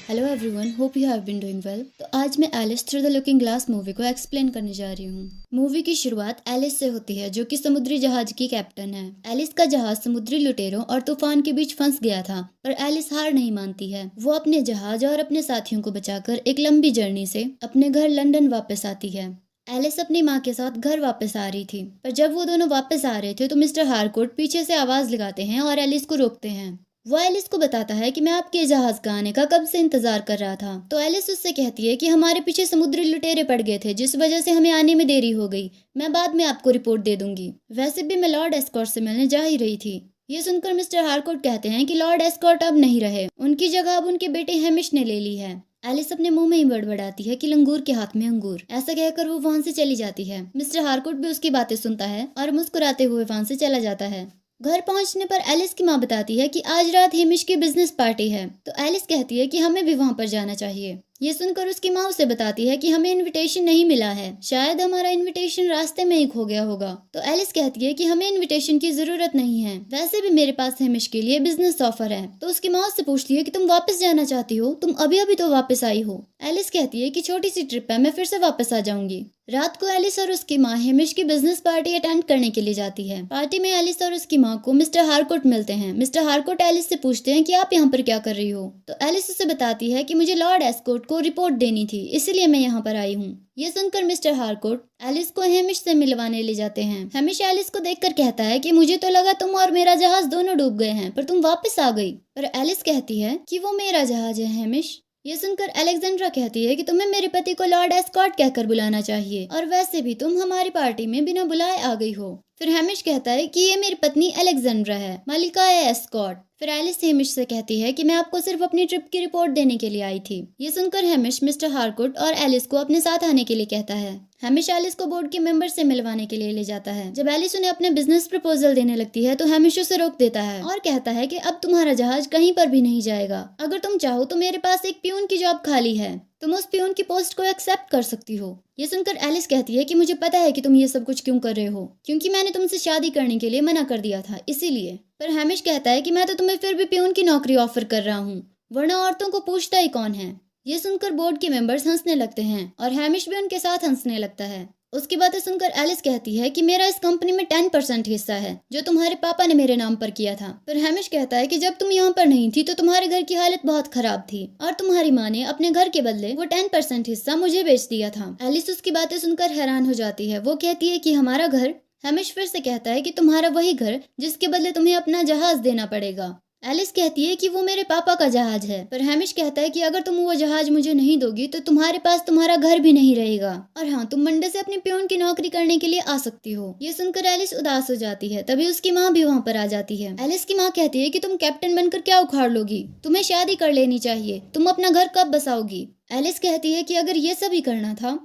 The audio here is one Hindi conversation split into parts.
Hello everyone, hope you have been doing well. तो आज मैं Alice through the looking glass movie को एक्सप्लेन करने जा रही हूँ। मूवी की शुरुआत एलिस से होती है, जो कि समुद्री जहाज की कैप्टन है। एलिस का जहाज समुद्री लुटेरों और तूफान के बीच फंस गया था, पर एलिस हार नहीं मानती है। वो अपने जहाज और अपने साथियों को बचाकर एक लंबी जर्नी से अपने घर लंदन वापस आती है। एलिस अपनी माँ के साथ घर वापस आ रही थी, पर जब वो दोनों वापस आ रहे थे तो मिस्टर हारकोर्ट पीछे से आवाज लगाते हैं और एलिस को रोकते हैं। वो एलिस को बताता है कि मैं आपके जहाज का आने का कब से इंतजार कर रहा था। तो एलिस उससे कहती है कि हमारे पीछे समुद्री लुटेरे पड़ गए थे, जिस वजह से हमें आने में देरी हो गई। मैं बाद में आपको रिपोर्ट दे दूंगी। वैसे भी मैं लॉर्ड एस्कॉर्ट से मिलने जा ही रही थी। ये सुनकर मिस्टर हारकोर्ट कहते हैं कि लॉर्ड एस्कॉर्ट अब नहीं रहे, उनकी जगह अब उनके बेटे हेमिश ने ले ली है। एलिस अपने मुंह में ही बड़बड़ाती है कि लंगूर के हाथ में अंगूर। ऐसा कहकर वो वहां से चली जाती है। मिस्टर हारकोर्ट भी उसकी बातें सुनता है और मुस्कुराते हुए वहां से चला जाता है। घर पहुंचने पर एलिस की माँ बताती है कि आज रात हेमिश की बिजनेस पार्टी है। तो एलिस कहती है कि हमें भी वहां पर जाना चाहिए। ये सुनकर उसकी माँ उसे बताती है कि हमें इनविटेशन नहीं मिला है, शायद हमारा इनविटेशन रास्ते में ही खो गया होगा। तो एलिस कहती है कि हमें इनविटेशन की जरूरत नहीं है, वैसे भी मेरे पास हेमिश के लिए बिजनेस ऑफर है। तो उसकी माँ उससे पूछती है कि तुम वापस जाना चाहती हो, तुम अभी अभी तो वापस आई हो। एलिस कहती है कि छोटी सी ट्रिप है, मैं फिर से वापस आ जाऊंगी। रात को एलिस और उसकी माँ हेमिश की बिजनेस पार्टी अटेंड करने के लिए जाती है। पार्टी में एलिस और उसकी माँ को मिस्टर हारकोर्ट मिलते हैं। मिस्टर हारकोर्ट एलिस से पूछते हैं कि आप यहाँ पर क्या कर रही हो। तो एलिस उसे बताती है कि मुझे लॉर्ड एस्कॉर्ट को रिपोर्ट देनी थी, इसलिए मैं यहाँ पर आई हूँ। ये सुनकर मिस्टर हारकोर्ट एलिस को हेमिश से मिलवाने ले जाते हैं। हेमिश एलिस को देखकर कहता है कि मुझे तो लगा तुम और मेरा जहाज दोनों डूब गए हैं, पर तुम वापस आ गई। पर एलिस कहती है कि वो मेरा जहाज है हेमिश। ये सुनकर अलेक्जेंड्रा कहती है कि तुम्हें मेरे पति को लॉर्ड एस्कॉर्ट कहकर बुलाना चाहिए, और वैसे भी तुम हमारी पार्टी में बिना बुलाए आ गई हो। फिर हेमिश कहता है कि ये मेरी पत्नी अलेक्जेंड्रा है, मालिका है एस्कॉर्ट। फिर एलिस हेमिश से कहती है कि मैं आपको सिर्फ अपनी ट्रिप की रिपोर्ट देने के लिए आई थी। ये सुनकर हेमिश मिस्टर हारकोर्ट और एलिस को अपने साथ आने के लिए कहता है। हेमिश एलिस को बोर्ड के मेंबर से मिलवाने के लिए ले जाता है। जब एलिस उन्हें अपने बिजनेस प्रपोजल देने लगती है तो हेमिश उसे रोक देता है और कहता है कि अब तुम्हारा जहाज कहीं पर भी नहीं जाएगा। अगर तुम चाहो तो मेरे पास एक प्यून की जॉब खाली है, तुम उस प्यून की पोस्ट को एक्सेप्ट कर सकती हो। ये सुनकर एलिस कहती है कि मुझे पता है कि तुम ये सब कुछ क्यों कर रहे हो, क्योंकि मैंने तुमसे शादी करने के लिए मना कर दिया था, इसीलिए। पर हेमिश कहता है कि मैं तो तुम्हें फिर भी प्यून की नौकरी ऑफर कर रहा हूँ, वरना औरतों को पूछता ही कौन है। ये सुनकर बोर्ड के मेंबर्स हंसने लगते हैं और हेमिश भी उनके साथ हंसने लगता है। उसकी बातें सुनकर एलिस कहती है कि मेरा इस कंपनी में 10% हिस्सा है, जो तुम्हारे पापा ने मेरे नाम पर किया था। पर हेमिश कहता है कि जब तुम यहाँ पर नहीं थी तो तुम्हारे घर की हालत बहुत खराब थी, और तुम्हारी माँ ने अपने घर के बदले वो 10% हिस्सा मुझे बेच दिया था। एलिस उसकी बातें सुनकर हैरान हो जाती है। वो कहती है कि हमारा घर। हेमिश फिर से कहता है कि तुम्हारा वही घर जिसके बदले तुम्हें अपना जहाज देना पड़ेगा। एलिस कहती है कि वो मेरे पापा का जहाज है, पर हेमिश कहता है कि अगर तुम वो जहाज मुझे नहीं दोगी तो तुम्हारे पास तुम्हारा घर भी नहीं रहेगा, और हाँ, तुम मंडे से अपने प्यून की नौकरी करने के लिए आ सकती हो। ये सुनकर एलिस उदास हो जाती है। तभी उसकी माँ भी वहाँ पर आ जाती है। एलिस की माँ कहती है कि तुम कैप्टन बनकर क्या उखाड़ लोगी, तुम्हें शादी कर लेनी चाहिए, तुम अपना घर कब बसाओगी। एलिस कहती है कि अगर ये सब ही करना था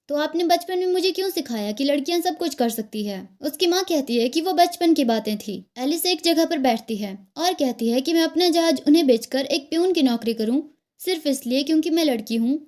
तो आपने बचपन में मुझे क्यों सिखाया कि लड़कियां सब कुछ कर सकती है। उसकी माँ कहती है कि वो बचपन की बातें थी। एलिस एक जगह पर बैठती है और कहती है कि मैं अपना जहाज उन्हें बेचकर एक प्यून की नौकरी करूं, सिर्फ इसलिए क्योंकि मैं लड़की हूँ।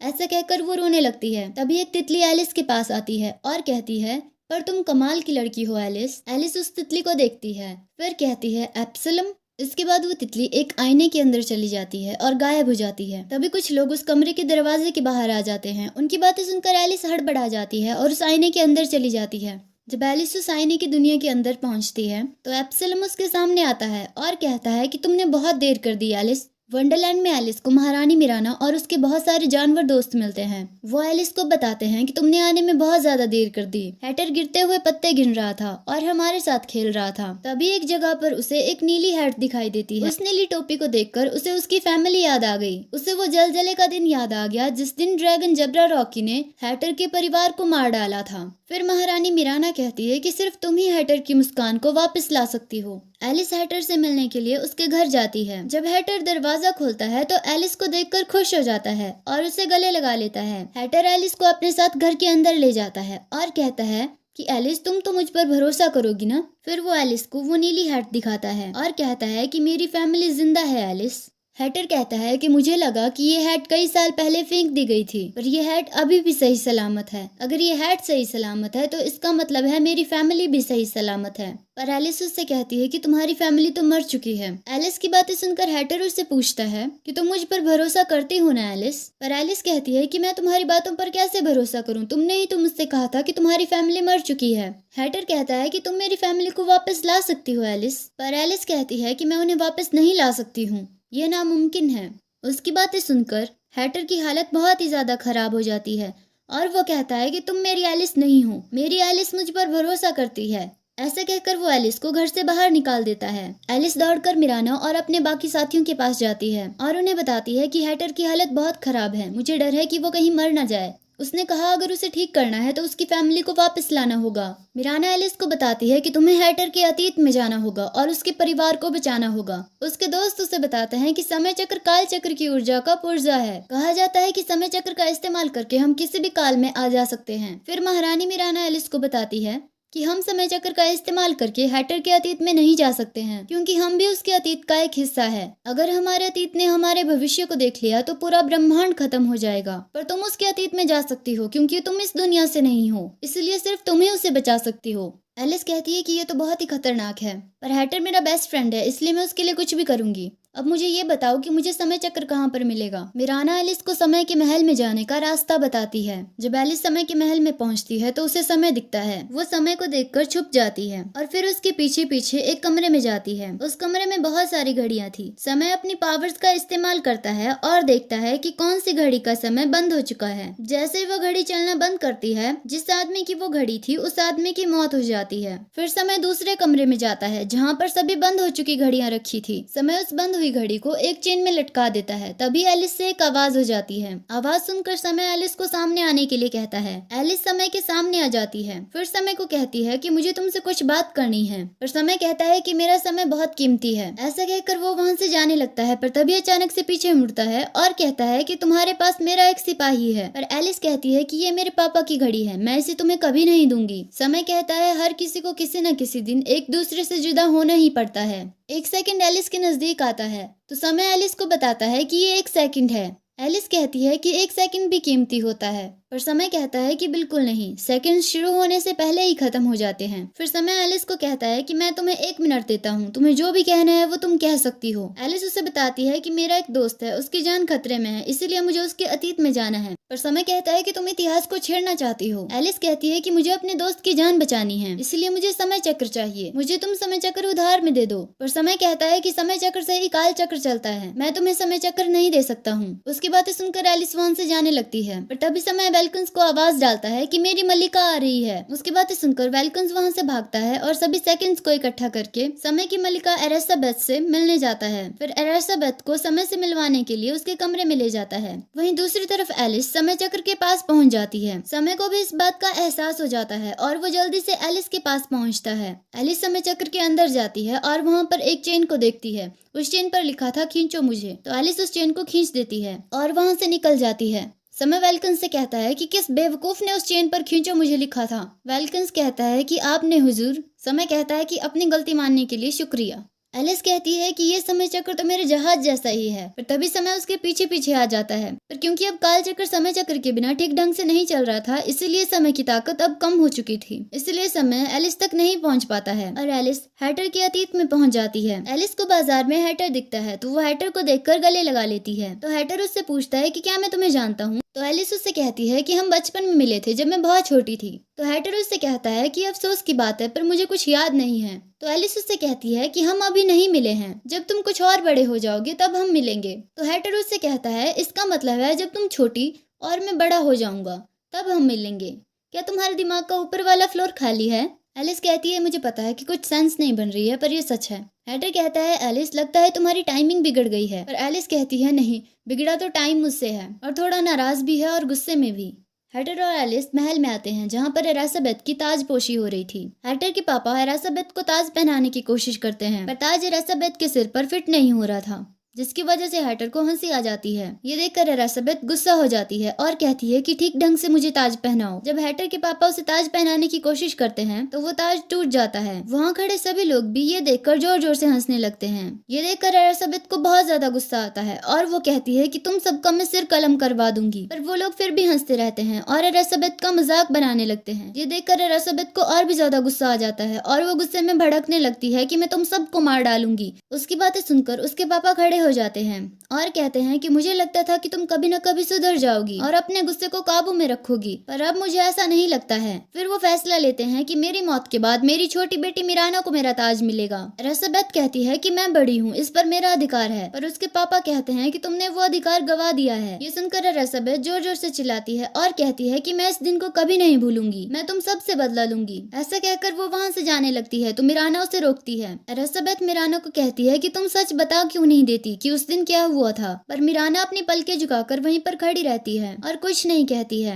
ऐसा कहकर वो रोने लगती है। तभी एक तितली एलिस के पास आती है और कहती है, पर तुम कमाल की लड़की हो एलिस। एलिस उस तितली को देखती है, फिर कहती है एप्सलम। इसके बाद वो तितली एक आईने के अंदर चली जाती है और गायब हो जाती है। तभी कुछ लोग उस कमरे के दरवाजे के बाहर आ जाते हैं। उनकी बातें सुनकर एलिस हड़बड़ा जाती है और उस आईने के अंदर चली जाती है। जब एलिस उस आईने की दुनिया के अंदर पहुंचती है तो एप्सलम उसके सामने आता है और कहता है कि तुमने बहुत देर कर दी एलिस। वंडरलैंड में एलिस को महारानी मिराना और उसके बहुत सारे जानवर दोस्त मिलते हैं। वो एलिस को बताते हैं कि तुमने आने में बहुत ज्यादा देर कर दी। हैटर गिरते हुए पत्ते गिन रहा था और हमारे साथ खेल रहा था। तभी एक जगह पर उसे एक नीली हैट दिखाई देती है। उस नीली टोपी को देखकर उसे उसकी फैमिली याद आ गई। उसे वो जलजले का दिन याद आ गया जिस दिन ड्रैगन जबरा रॉकी ने हैटर के परिवार को मार डाला था। फिर महारानी मिराना कहती है कि सिर्फ तुम ही हैटर की मुस्कान को वापस ला सकती हो। एलिस हैटर से मिलने के लिए उसके घर जाती है। जब हैटर दरवाजा खोलता है तो एलिस को देखकर खुश हो जाता है और उसे गले लगा लेता है। हैटर एलिस को अपने साथ घर के अंदर ले जाता है और कहता है कि एलिस, तुम तो मुझ पर भरोसा करोगी ना। फिर वो एलिस को वो नीली हैट दिखाता है और कहता है कि मेरी फैमिली जिंदा है एलिस। हैटर कहता है कि मुझे लगा कि ये हैट कई साल पहले फेंक दी गई थी, पर ये हैट अभी भी सही सलामत है। अगर ये हैट सही सलामत है तो इसका मतलब है मेरी फैमिली भी सही सलामत है। पर एलिस उससे कहती है कि तुम्हारी फैमिली तो मर चुकी है। एलिस की बातें सुनकर हैटर उससे पूछता है कि तुम मुझ पर भरोसा करती हो ना एलिस? पर एलिस कहती है कि मैं तुम्हारी बातों पर कैसे भरोसा करूं, तुमने ही तो मुझसे कहा था कि तुम्हारी फैमिली मर चुकी है। हैटर कहता है कि तुम मेरी फैमिली को वापस ला सकती हो एलिस, पर एलिस कहती है कि मैं उन्हें वापस नहीं ला सकती हूँ, ये नामुमकिन है। उसकी बातें सुनकर हैटर की हालत बहुत ही ज्यादा खराब हो जाती है और वो कहता है कि तुम मेरी एलिस नहीं हो, मेरी एलिस मुझ पर भरोसा करती है। ऐसे कहकर वो एलिस को घर से बाहर निकाल देता है। एलिस दौड़कर मिराना और अपने बाकी साथियों के पास जाती है और उन्हें बताती है कि हैटर की हालत बहुत खराब है, मुझे डर है कि वो कहीं मर न जाए। उसने कहा अगर उसे ठीक करना है तो उसकी फैमिली को वापस लाना होगा। मिराना एलिस को बताती है कि तुम्हें हैटर के अतीत में जाना होगा और उसके परिवार को बचाना होगा। उसके दोस्त उसे बताते हैं कि समय चक्र काल चक्र की ऊर्जा का पुर्जा है। कहा जाता है कि समय चक्र का इस्तेमाल करके हम किसी भी काल में आ जा सकते हैं। फिर महारानी मिराना एलिस को बताती है कि हम समय चक्र का इस्तेमाल करके हैटर के अतीत में नहीं जा सकते हैं, क्योंकि हम भी उसके अतीत का एक हिस्सा है। अगर हमारे अतीत ने हमारे भविष्य को देख लिया तो पूरा ब्रह्मांड खत्म हो जाएगा, पर तुम उसके अतीत में जा सकती हो क्योंकि तुम इस दुनिया से नहीं हो, इसलिए सिर्फ तुम्हें उसे बचा सकती हो। एलिस कहती है कि ये तो बहुत ही खतरनाक है, पर हैटर मेरा बेस्ट फ्रेंड है, इसलिए मैं उसके लिए कुछ भी करूंगी। अब मुझे ये बताओ कि मुझे समय चक्र कहाँ पर मिलेगा? मिराना एलिस को समय के महल में जाने का रास्ता बताती है। जब एलिस समय के महल में पहुंचती है तो उसे समय दिखता है। वो समय को देखकर छुप जाती है और फिर उसके पीछे पीछे एक कमरे में जाती है। उस कमरे में बहुत सारी घड़ियां थी। समय अपनी पावर्स का इस्तेमाल करता है और देखता है कि कौन सी घड़ी का समय बंद हो चुका है। जैसे ही वो घड़ी चलना बंद करती है, जिस आदमी की वो घड़ी थी उस आदमी की मौत हो जाती है। फिर समय दूसरे कमरे में जाता है जहाँ पर सभी बंद हो चुकी घड़ियां रखी थी। समय उस बंद हुई घड़ी को एक चेन में लटका देता है। तभी एलिस से एक आवाज हो जाती है। आवाज सुनकर समय एलिस को सामने आने के लिए कहता है। एलिस समय के सामने आ जाती है। फिर समय को कहती है कि मुझे तुमसे कुछ बात करनी है। पर समय कहता है कि मेरा समय बहुत कीमती है। ऐसा कहकर वो वहाँ से जाने लगता है, पर तभी अचानक से पीछे मुड़ता है और कहता है कि तुम्हारे पास मेरा एक सिपाही है। पर एलिस कहती है कि ये मेरे पापा की घड़ी है, मैं इसे तुम्हें कभी नहीं दूंगी। समय कहता है हर किसी को किसी न किसी दिन एक दूसरे से जुदा होना ही पड़ता है। एक सेकंड एलिस के नजदीक आता है तो समय एलिस को बताता है कि ये एक सेकंड है। एलिस कहती है कि एक सेकंड भी कीमती होता है, पर समय कहता है कि बिल्कुल नहीं, सेकंड शुरू होने से पहले ही खत्म हो जाते हैं। फिर समय एलिस को कहता है कि मैं तुम्हें 1 मिनट देता हूँ, तुम्हें जो भी कहना है वो तुम कह सकती हो। एलिस उसे बताती है कि मेरा एक दोस्त है, उसकी जान खतरे में है, इसीलिए मुझे उसके अतीत में जाना है। पर समय कहता है कि तुम इतिहास को छेड़ना चाहती हो। एलिस कहती है कि मुझे अपने दोस्त की जान बचानी है, इसलिए मुझे समय चक्र चाहिए, मुझे तुम समय चक्र उधार में दे दो। पर समय कहता है कि समय चक्र से ही काल चक्र चलता है, मैं तुम्हें समय चक्र नहीं दे सकता हूँ। उसकी बातें सुनकर एलिस वहां से जाने लगती है, पर तभी समय वेलकन्स को आवाज डालता है कि मेरी मल्लिका आ रही है। उसकी बातें सुनकर वेलकन्स वहां से भागता है और सभी सेकंड्स को इकट्ठा करके समय की मल्लिका एलिजाबेथ से मिलने जाता है। फिर एलिजाबेथ को समय से मिलवाने के लिए उसके कमरे में ले जाता है। वहीं दूसरी तरफ एलिस समय चक्र के पास पहुंच जाती है। समय को भी इस बात का एहसास हो जाता है और वो जल्दी से एलिस के पास पहुंचता है। एलिस समय चक्र के अंदर जाती है और वहां पर एक चेन को देखती है। उस चेन पर लिखा था खींचो मुझे, तो एलिस उस चेन को खींच देती है और वहां से निकल जाती है। समय वेलकन्स से कहता है कि किस बेवकूफ ने उस चेन पर खींचो मुझे लिखा था। वेलकन्स कहता है कि आपने हुजूर। समय कहता है कि अपनी गलती मानने के लिए शुक्रिया। एलिस कहती है कि ये समय चक्र तो मेरे जहाज जैसा ही है, पर तभी समय उसके पीछे पीछे आ जाता है। पर क्योंकि अब काल चक्र समय चक्र के बिना ठीक ढंग से नहीं चल रहा था, इसीलिए समय की ताकत अब कम हो चुकी थी, इसलिए समय एलिस तक नहीं पहुंच पाता है और एलिस हैटर के अतीत में पहुंच जाती है। एलिस को बाजार में हैटर दिखता है तो वो हैटर को देखकर गले लगा लेती है। तो हैटर उससे पूछता है कि क्या मैं तुम्हें जानता हूँ? तो एलिस उससे कहती है कि हम बचपन में मिले थे जब मैं बहुत छोटी थी। तो हैटर उससे कहता है कि अफसोस की बात है पर मुझे कुछ याद नहीं है। तो एलिस उससे कहती है कि हम अभी नहीं मिले हैं, जब तुम कुछ और बड़े हो जाओगे तब हम मिलेंगे। तो हैटर उससे कहता है इसका मतलब है जब तुम छोटी और मैं बड़ा हो जाऊंगा तब हम मिलेंगे। क्या तुम्हारे दिमाग का ऊपर वाला फ्लोर खाली है? एलिस कहती है मुझे पता है कि कुछ सेंस नहीं बन रही है पर यह सच है। हैटर कहता है एलिस लगता है तुम्हारी टाइमिंग बिगड़ गई है। पर एलिस कहती है नहीं, बिगड़ा तो टाइम मुझसे है और थोड़ा नाराज भी है और गुस्से में भी। हैटर और एलिस महल में आते हैं जहाँ पर एलिजाबेथ की ताजपोशी हो रही थी। हैटर के पापा एलिजाबेथ को ताज पहनाने की कोशिश करते हैं पर ताज एलिजाबेथ के सिर पर फिट नहीं हो रहा था। जिसकी वजह से हैटर को हंसी आ जाती है। ये देखकर एलिजाबेथ गुस्सा हो जाती है और कहती है कि ठीक ढंग से मुझे ताज पहनाओ। जब हैटर के पापा उसे ताज पहनाने की कोशिश करते हैं तो वो ताज टूट जाता है। वहाँ खड़े सभी लोग भी ये देखकर जोर जोर से हंसने लगते हैं। ये देखकर एलिजाबेथ को बहुत ज्यादा गुस्सा आता है और वो कहती है कि तुम सबका मैं सिर कलम करवा दूंगी, पर वो लोग फिर भी हंसते रहते हैं और एलिजाबेथ का मजाक बनाने लगते हैं। ये देखकर एलिजाबेथ को और भी ज्यादा गुस्सा आ जाता है और वो गुस्से में भड़कने लगती है कि मैं तुम सबको मार डालूंगी। उसकी बातें सुनकर उसके पापा खड़े हो जाते हैं और कहते हैं कि मुझे लगता था कि तुम कभी न कभी सुधर जाओगी और अपने गुस्से को काबू में रखोगी, पर अब मुझे ऐसा नहीं लगता है। फिर वो फैसला लेते हैं कि मेरी मौत के बाद मेरी छोटी बेटी मिराना को मेरा ताज मिलेगा। एलिजाबेथ कहती है कि मैं बड़ी हूँ, इस पर मेरा अधिकार है, पर उसके पापा कहते हैं कि तुमने वो अधिकार गवा दिया है। ये सुनकर एलिजाबेथ जोर जोर से चिल्लाती है और कहती है कि मैं इस दिन को कभी नहीं भूलूंगी, मैं तुम सबसे बदला लूंगी। ऐसा कहकर वो वहाँ से जाने लगती है तो मिराना उसे रोकती है। एलिजाबेथ मिराना को कहती है कि तुम सच बता क्यों नहीं देती कि उस दिन क्या हुआ था, पर मिराना अपनी पलकें झुकाकर वहीं पर खड़ी रहती है और कुछ नहीं कहती है।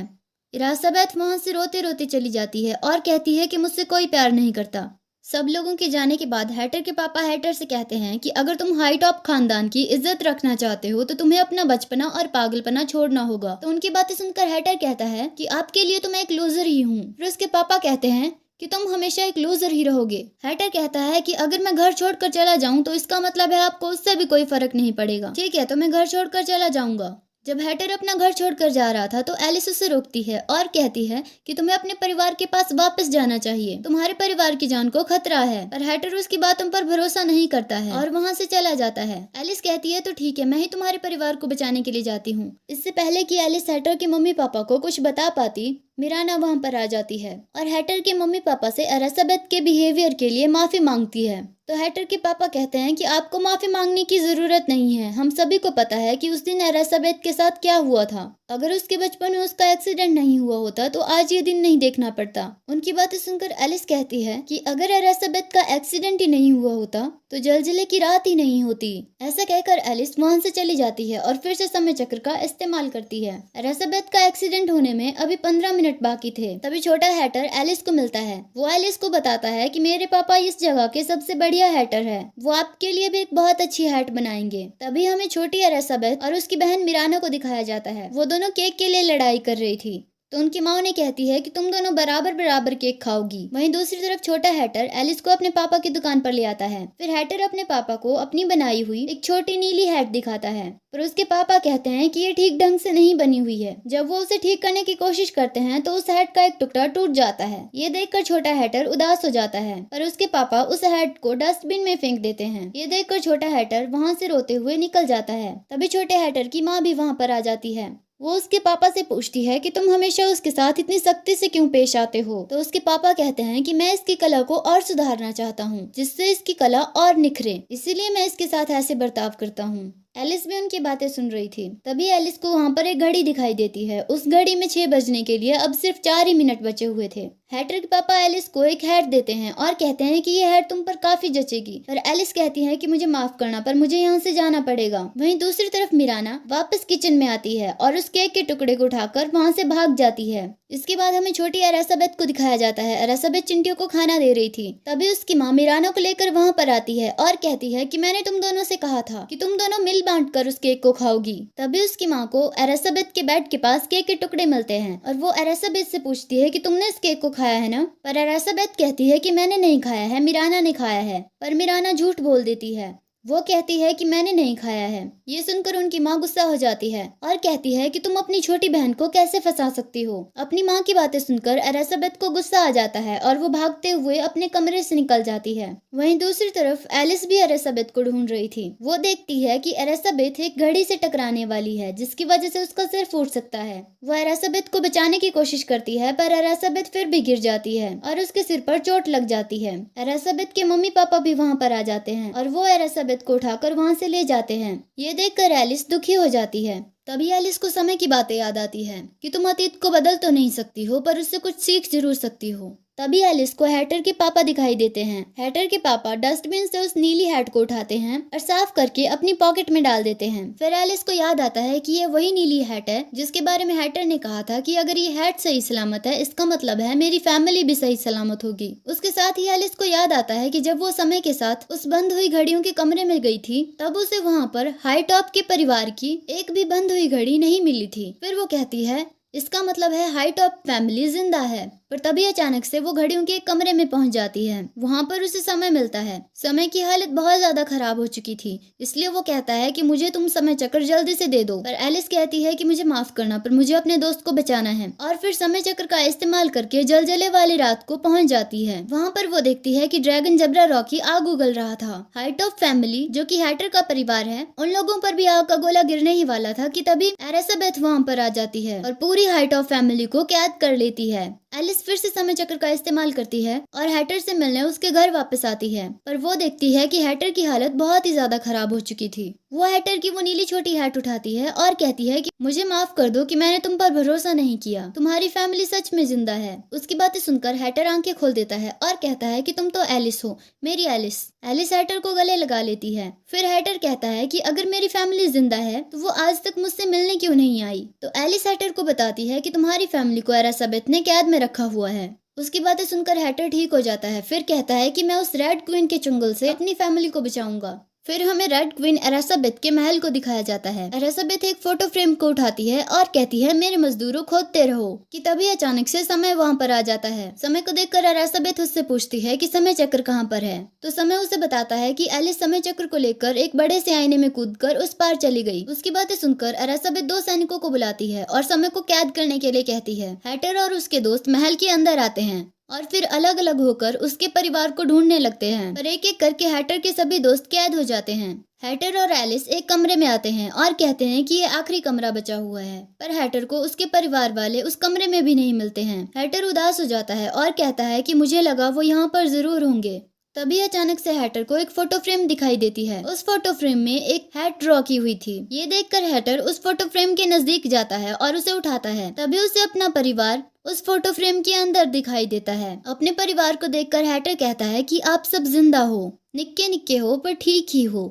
एलिजाबेथ वहां से रोते रोते चली जाती है और कहती है कि मुझसे कोई प्यार नहीं करता। सब लोगों के जाने के बाद हैटर के पापा हैटर से कहते हैं कि अगर तुम हाई टॉप खानदान की इज्जत रखना चाहते हो तो तुम्हें अपना बचपना और पागलपना छोड़ना होगा। तो उनकी बातें सुनकर हैटर कहता है कि आपके लिए तो मैं एक लूजर ही हूँ। फिर उसके पापा कहते हैं कि तुम हमेशा एक लूजर ही रहोगे। हैटर कहता है कि अगर मैं घर छोड़कर चला जाऊं तो इसका मतलब है आपको उससे भी कोई फर्क नहीं पड़ेगा। ठीक है, तो मैं घर छोड़कर चला जाऊंगा। जब हैटर अपना घर छोड़कर जा रहा था तो एलिस उसे रोकती है और कहती है कि तुम्हें अपने परिवार के पास वापस जाना चाहिए, तुम्हारे परिवार की जान को खतरा है। पर हैटर उसकी बातों पर भरोसा नहीं करता है और वहाँ से चला जाता है। एलिस कहती है तो ठीक है, मैं ही तुम्हारे परिवार को बचाने के लिए जाती हूँ। इससे पहले कि एलिस हैटर के मम्मी पापा को कुछ बता पाती, मिराना वहाँ पर आ जाती है और हैटर के मम्मी पापा से एलिजाबेथ के बिहेवियर के लिए माफी मांगती है। तो हैटर के पापा कहते हैं कि आपको माफी मांगने की जरूरत नहीं है, हम सभी को पता है कि उस दिन एलिजाबेथ के साथ क्या हुआ था। अगर उसके बचपन में उसका एक्सीडेंट नहीं हुआ होता तो आज ये दिन नहीं देखना पड़ता। उनकी बातें सुनकर एलिस कहती है कि अगर एलिजाबेथ का एक्सीडेंट ही नहीं हुआ होता तो जलजिले की रात ही नहीं होती। ऐसा कहकर एलिस वहां से चली जाती है और फिर से समय चक्र का इस्तेमाल करती है। एलिजाबेथ का एक्सीडेंट होने में अभी 15 मिनट बाकी थे। तभी छोटा हैटर एलिस को मिलता है। वो एलिस को बताता है कि मेरे पापा इस जगह के सबसे बढ़िया हैटर है, वो आपके लिए भी एक बहुत अच्छी हैट बनाएंगे। तभी हमें छोटी एलिजाबेथ और उसकी बहन मिराना को दिखाया जाता है। वो दोनों केक के लिए लड़ाई कर रही थी तो उनकी माँ उन्हें कहती है कि तुम दोनों बराबर बराबर केक खाओगी। वहीं दूसरी तरफ छोटा हैटर एलिस को अपने पापा की दुकान पर ले आता है। फिर हैटर अपने पापा को अपनी बनाई हुई एक छोटी नीली हैट दिखाता है, पर उसके पापा कहते हैं कि ये ठीक ढंग से नहीं बनी हुई है। जब वो उसे ठीक करने की कोशिश करते हैं तो उस हैट का एक टुकड़ा टूट जाता है। ये देखकर छोटा हैटर उदास हो जाता है, पर उसके पापा उस हैट को डस्टबिन में फेंक देते हैं। ये देखकर छोटा हैटर वहाँ से रोते हुए निकल जाता है। तभी छोटे हैटर की माँ भी वहाँ पर आ जाती है। वो उसके पापा से पूछती है कि तुम हमेशा उसके साथ इतनी सख्ती से क्यों पेश आते हो। तो उसके पापा कहते हैं कि मैं इसकी कला को और सुधारना चाहता हूँ, जिससे इसकी कला और निखरे, इसीलिए मैं इसके साथ ऐसे बर्ताव करता हूँ। एलिस भी उनकी बातें सुन रही थी। तभी एलिस को वहाँ पर एक घड़ी दिखाई देती है। उस घड़ी में 6 बजने के लिए अब सिर्फ 4 ही मिनट बचे हुए थे। हैटर के पापा एलिस को एक हैट देते हैं और कहते हैं कि ये हैट तुम पर काफी जचेगी, पर एलिस कहती है कि मुझे माफ करना, पर मुझे यहाँ से जाना पड़ेगा। वहीं दूसरी तरफ मिराना वापस किचन में आती है और उस केक के टुकड़े को उठाकर वहाँ से भाग जाती है। इसके बाद हमें छोटी एलिजाबेथ को दिखाया जाता है। एलिजाबेथ चिंटियों को खाना दे रही थी। तभी उसकी माँ मिराना को लेकर वहाँ पर आती है और कहती है कि मैंने तुम दोनों से कहा था कि तुम दोनों मिल बांट कर उस केक को खाओगी। तभी उसकी माँ को एलिजाबेथ के बेड के पास केक के टुकड़े मिलते हैं और वो एलिजाबेथ से पूछती है कि तुमने इस केक को खाया है ना। पर एलिजाबेथ कहती है कि मैंने नहीं खाया है, मिराना ने खाया है। पर मिराना झूठ बोल देती है। वो कहती है कि मैंने नहीं खाया है। ये सुनकर उनकी माँ गुस्सा हो जाती है और कहती है कि तुम अपनी छोटी बहन को कैसे फंसा सकती हो। अपनी माँ की बातें सुनकर एलिजाबेथ को गुस्सा आ जाता है और वो भागते हुए अपने कमरे से निकल जाती है। वहीं दूसरी तरफ एलिस भी एलिजाबेथ को ढूंढ रही थी। वो देखती है कि एलिजाबेथ एक घड़ी से टकराने वाली है, जिसकी वजह से उसका सिर फूट सकता है। वो एलिजाबेथ को बचाने की कोशिश करती है, पर एलिजाबेथ फिर भी गिर जाती है और उसके सिर पर चोट लग जाती है। एलिजाबेथ के मम्मी पापा भी वहाँ पर आ जाते हैं और वो एलिजाबेथ को उठाकर वहाँ से ले जाते हैं। ये देखकर एलिस दुखी हो जाती है। तभी एलिस को समय की बातें याद आती है कि तुम अतीत को बदल तो नहीं सकती हो, पर उससे कुछ सीख जरूर सकती हो। तभी एलिस को हैटर के पापा दिखाई देते हैं। हैटर के पापा डस्टबिन से उस नीली हैट को उठाते हैं और साफ करके अपनी पॉकेट में डाल देते हैं। फिर एलिस को याद आता है कि ये वही नीली हैट है जिसके बारे में हैटर ने कहा था कि अगर ये हैट सही सलामत है इसका मतलब है मेरी फैमिली भी सही सलामत होगी। उसके साथ ही एलिस को याद आता है कि जब वो समय के साथ उस बंद हुई घड़ियों के कमरे में गई थी तब उसे वहाँ पर हाई टॉप के परिवार की एक भी बंद हुई घड़ी नहीं मिली थी। फिर वो कहती है इसका मतलब है हाई टॉप फैमिली जिंदा है। पर तभी अचानक से वो घड़ियों के एक कमरे में पहुंच जाती है। वहां पर उसे समय मिलता है। समय की हालत बहुत ज्यादा खराब हो चुकी थी, इसलिए वो कहता है कि मुझे तुम समय चक्र जल्दी से दे दो। पर एलिस कहती है कि मुझे माफ करना पर मुझे अपने दोस्त को बचाना है और फिर समय चक्र का इस्तेमाल करके जलजले वाली रात को पहुंच जाती है। वहाँ पर वो देखती है कि ड्रैगन जबरा रॉकी आग उगल रहा था। हाई टॉप फैमिली जो कि हैटर का परिवार है, उन लोगों पर भी आग का गोला गिरने ही वाला था कि तभी एलिजाबेथ वहाँ पर आ जाती है और पूरी हाई टॉप फैमिली को कैद कर लेती है। एलिस फिर से समय चक्र का इस्तेमाल करती है और हैटर से मिलने उसके घर वापस आती है। पर वो देखती है कि हैटर की हालत बहुत ही ज्यादा खराब हो चुकी थी। वो हैटर की वो नीली छोटी हैट उठाती है और कहती है कि मुझे माफ कर दो कि मैंने तुम पर भरोसा नहीं किया। तुम्हारी फैमिली सच में जिंदा है। उसकी बातें सुनकर हैटर आंखें खोल देता है और कहता है कि तुम तो एलिस हो, मेरी एलिस। एलिस हैटर को गले लगा लेती है। फिर हैटर कहता है कि अगर मेरी फैमिली जिंदा है तो वो आज तक मुझसे मिलने क्यों नहीं आई। तो एलिस हैटर को बताती है कि तुम्हारी फैमिली को एलिजाबेथ ने कैद में रखा हुआ है। उसकी बातें सुनकर हैटर ठीक हो जाता है। फिर कहता है कि मैं उस रेड क्वीन के चंगुल से अपनी फैमिली को बचाऊंगा। फिर हमें रेड क्वीन एलिजाबेथ के महल को दिखाया जाता है। एलिजाबेथ एक फोटो फ्रेम को उठाती है और कहती है मेरे मजदूरों खोदते रहो। कि तभी अचानक से समय वहाँ पर आ जाता है। समय को देखकर एलिजाबेथ उससे पूछती है कि समय चक्र कहाँ पर है। तो समय उसे बताता है कि एलिस समय चक्र को लेकर एक बड़े से आईने में कूदकर उस पार चली गई। उसकी बातें सुनकर एलिजाबेथ 2 सैनिकों को बुलाती है और समय को कैद करने के लिए कहती है। हैटर और उसके दोस्त महल के अंदर आते हैं और फिर अलग अलग होकर उसके परिवार को ढूंढने लगते हैं। पर एक एक करके हैटर के सभी दोस्त कैद हो जाते हैं। हैटर और एलिस एक कमरे में आते हैं और कहते हैं कि ये आखिरी कमरा बचा हुआ है। पर हैटर को उसके परिवार वाले उस कमरे में भी नहीं मिलते हैं। हैटर उदास हो जाता है और कहता है कि मुझे लगा वो यहाँ पर जरूर होंगे। तभी अचानक से हैटर को एक फोटो फ्रेम दिखाई देती है। उस फोटो फ्रेम में एक हैट ड्रॉ की हुई थी। ये देखकर हैटर उस फोटो फ्रेम के नजदीक जाता है और उसे उठाता है। तभी उसे अपना परिवार उस फोटो फ्रेम के अंदर दिखाई देता है। अपने परिवार को देखकर हैटर कहता है कि आप सब जिंदा हो, निक्के निक्के हो पर ठीक ही हो।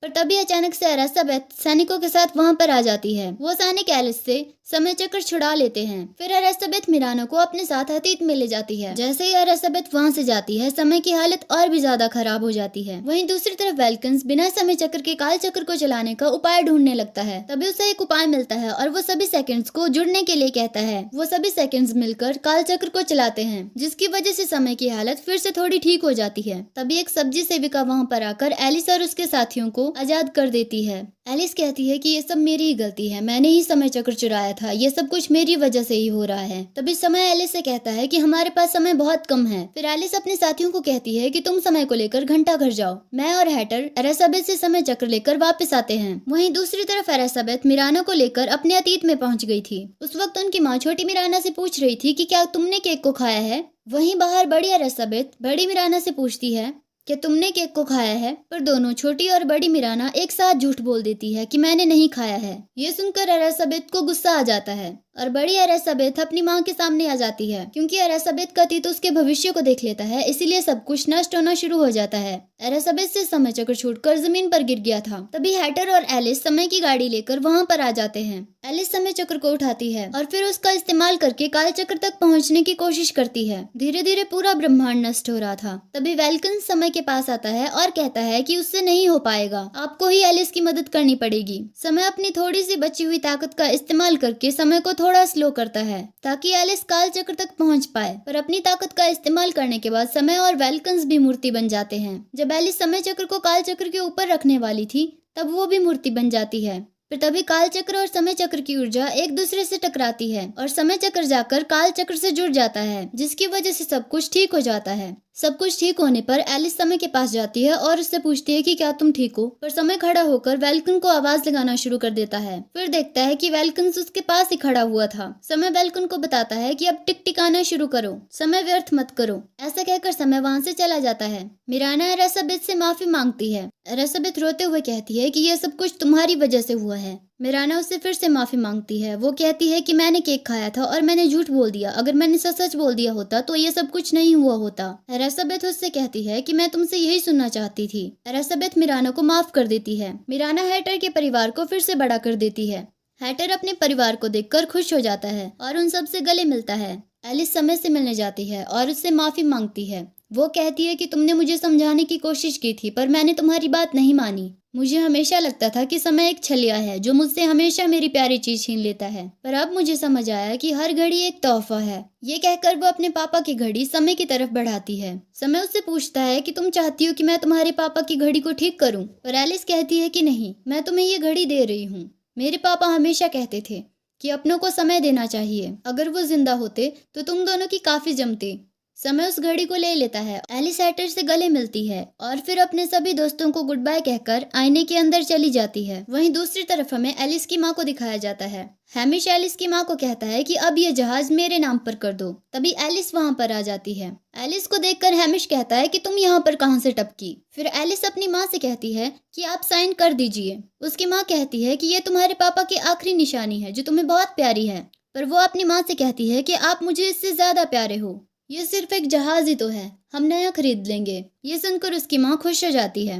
पर तभी अचानक से एलिजाबेथ सैनिकों के साथ वहां पर आ जाती है। वो सैनिक एलिस से समय चक्र छुड़ा लेते हैं। फिर एलिजाबेथ मिराना को अपने साथ अतीत में ले जाती है। जैसे ही एलिजाबेथ वहां से जाती है समय की हालत और भी ज्यादा खराब हो जाती है। वहीं दूसरी तरफ वेल्कन्स बिना समय चक्र के काल चक्र को चलाने का उपाय ढूंढने लगता है। तभी उसे एक उपाय मिलता है और वो सभी सेकंड्स को जुड़ने के लिए कहता है। वो सभी सेकंड्स मिलकर काल चक्र को चलाते हैं, जिसकी वजह से समय की हालत फिर से थोड़ी ठीक हो जाती है। तभी एक सब्जी सेविका वहाँ पर आकर एलिस और उसके साथियों को आजाद कर देती है। एलिस कहती है कि ये सब मेरी ही गलती है, मैंने ही समय चक्र चुराया था, ये सब कुछ मेरी वजह से ही हो रहा है। तभी समय एलिस से कहता है कि हमारे पास समय बहुत कम है। फिर एलिस अपने साथियों को कहती है कि तुम समय को लेकर घंटा घर जाओ। मैं और हैटर एलिजाबेथ से समय चक्र लेकर वापस आते हैं। वहीं दूसरी तरफ एलिजाबेथ मिराना को लेकर अपने अतीत में पहुंच गई थी। उस वक्त उनकी माँ छोटी मिराना से पूछ रही थी कि क्या तुमने केक को खाया है। वहीं बाहर बड़ी एलिजाबेथ बड़ी मिराना से पूछती है कि तुमने केक को खाया है। पर दोनों छोटी और बड़ी मिराना एक साथ झूठ बोल देती है कि मैंने नहीं खाया है। ये सुनकर एलिजाबेथ को गुस्सा आ जाता है और बड़ी एलिजाबेथ अपनी माँ के सामने आ जाती है। क्योंकि एलिजाबेथ का अतीत उसके भविष्य को देख लेता है, इसीलिए सब कुछ नष्ट होना शुरू हो जाता है। एलिजाबेथ से समय चक्र छूटकर जमीन पर गिर गया था। तभी हैटर और एलिस समय की गाड़ी लेकर वहाँ पर आ जाते हैं। एलिस समय चक्र को उठाती है और फिर उसका इस्तेमाल करके काल चक्र तक पहुँचने की कोशिश करती है। धीरे धीरे पूरा ब्रह्मांड नष्ट हो रहा था। तभी वेल्कन समय के पास आता है और कहता है कि उससे नहीं हो पाएगा, आपको ही एलिस की मदद करनी पड़ेगी। समय अपनी थोड़ी सी बची हुई ताकत का इस्तेमाल करके समय को थोड़ा स्लो करता है ताकि एलिस काल चक्र तक पहुंच पाए। पर अपनी ताकत का इस्तेमाल करने के बाद समय और वेल्कन्स भी मूर्ति बन जाते हैं। जब एलिस समय चक्र को काल चक्र के ऊपर रखने वाली थी तब वो भी मूर्ति बन जाती है। फिर तभी काल चक्र और समय चक्र की ऊर्जा एक दूसरे से टकराती है और समय चक्र जाकर काल चक्र से जुड़ जाता है, जिसकी वजह से सब कुछ ठीक हो जाता है। सब कुछ ठीक होने पर एलिस समय के पास जाती है और उससे पूछती है कि क्या तुम ठीक हो। पर समय खड़ा होकर वेल्कन को आवाज लगाना शुरू कर देता है। फिर देखता है कि वेल्कन उसके पास ही खड़ा हुआ था। समय वेल्कन को बताता है कि अब टिकटिकाना शुरू करो, समय व्यर्थ मत करो। ऐसा कहकर समय वहाँ से चला जाता है। मिराना एलिजाबेथ से माफी मांगती है। एलिजाबेथ रोते हुए कहती है कि यह सब कुछ तुम्हारी वजह से हुआ है, मिराना उससे फिर से माफी मांगती है। वो कहती है कि मैंने केक खाया था और मैंने झूठ बोल दिया। अगर मैंने सच सच बोल दिया होता तो ये सब कुछ नहीं हुआ होता। एलिजाबेथ उससे कहती है कि मैं तुमसे यही सुनना चाहती थी। एलिजाबेथ मिराना को माफ कर देती है। मिराना हैटर के परिवार को फिर से बड़ा कर देती है। हैटर अपने परिवार को देखकर खुश हो जाता है और उन सबसे गले मिलता है। एलिस समय से मिलने जाती है और उससे माफी मांगती है। वो कहती है कि तुमने मुझे समझाने की कोशिश की थी पर मैंने तुम्हारी बात नहीं मानी। मुझे हमेशा लगता था कि समय एक छलिया है जो मुझसे हमेशा मेरी प्यारी चीज छीन लेता है, पर अब मुझे समझ आया कि हर घड़ी एक तोहफा है। ये कहकर वो अपने पापा की घड़ी समय की तरफ बढ़ाती है। समय उससे पूछता है कि तुम चाहती हो कि मैं तुम्हारे पापा की घड़ी को ठीक करूं, पर एलिस कहती है कि नहीं, मैं तुम्हें ये घड़ी दे रही हूँ। मेरे पापा हमेशा कहते थे कि अपनों को समय देना चाहिए। अगर वो जिंदा होते तो तुम दोनों की काफी जमती। समय उस घड़ी को ले लेता है। एलिस हैटर से गले मिलती है और फिर अपने सभी दोस्तों को गुड बाय कहकर आईने के अंदर चली जाती है। वहीं दूसरी तरफ हमें एलिस की माँ को दिखाया जाता है। हैमिश एलिस की माँ को कहता है कि अब ये जहाज मेरे नाम पर कर दो। तभी एलिस वहाँ पर आ जाती है। एलिस को देखकर हैमिश कहता है कि तुम यहाँ पर कहाँ से टपकी। फिर एलिस अपनी माँ से कहती है कि आप साइन कर दीजिए। उसकी माँ कहती है कि ये तुम्हारे पापा की आखिरी निशानी है जो तुम्हें बहुत प्यारी है, पर वो अपनी माँ से कहती है कि आप मुझे इससे ज्यादा प्यारे हो। ये सिर्फ एक जहाज ही तो है, हम नया खरीद लेंगे। ये सुनकर उसकी माँ खुश हो जाती है,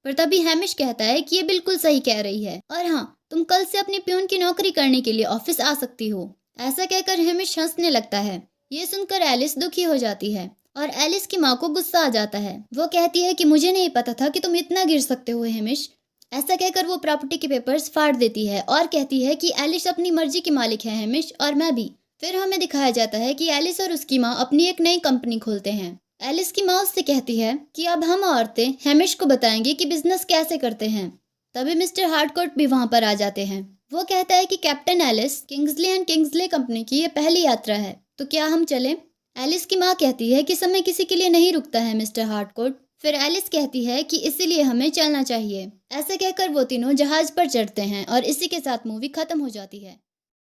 पर तभी हैमिश कहता है कि ये बिल्कुल सही कह रही है और हाँ, तुम कल से अपनी प्यून की नौकरी करने के लिए ऑफिस आ सकती हो। ऐसा कहकर हैमिश हंसने लगता है। ये सुनकर एलिस दुखी हो जाती है और एलिस की माँ को गुस्सा आ जाता है। वो कहती है कि मुझे नहीं पता था कि तुम इतना गिर सकते हो हैमिश। ऐसा कहकर वो प्रॉपर्टी के पेपर्स फाड़ देती है और कहती है कि एलिस अपनी मर्जी की मालिक है हैमिश, और मैं भी। फिर हमें दिखाया जाता है कि एलिस और उसकी माँ अपनी एक नई कंपनी खोलते हैं। एलिस की माँ उससे कहती है कि अब हम औरतें हैमिश को बताएंगे कि बिजनेस कैसे करते हैं। तभी मिस्टर हार्डकोर्ट भी वहाँ पर आ जाते हैं। वो कहता है कि captain Alice, Kingsley and Kingsley company की ये पहली यात्रा है, तो क्या हम चलें? एलिस की माँ कहती है कि समय किसी के लिए नहीं रुकता है मिस्टर हार्डकोर्ट। फिर एलिस कहती है कि इसीलिए हमें चलना चाहिए। ऐसा कहकर वो तीनों जहाज पर चढ़ते हैं और इसी के साथ मूवी खत्म हो जाती है।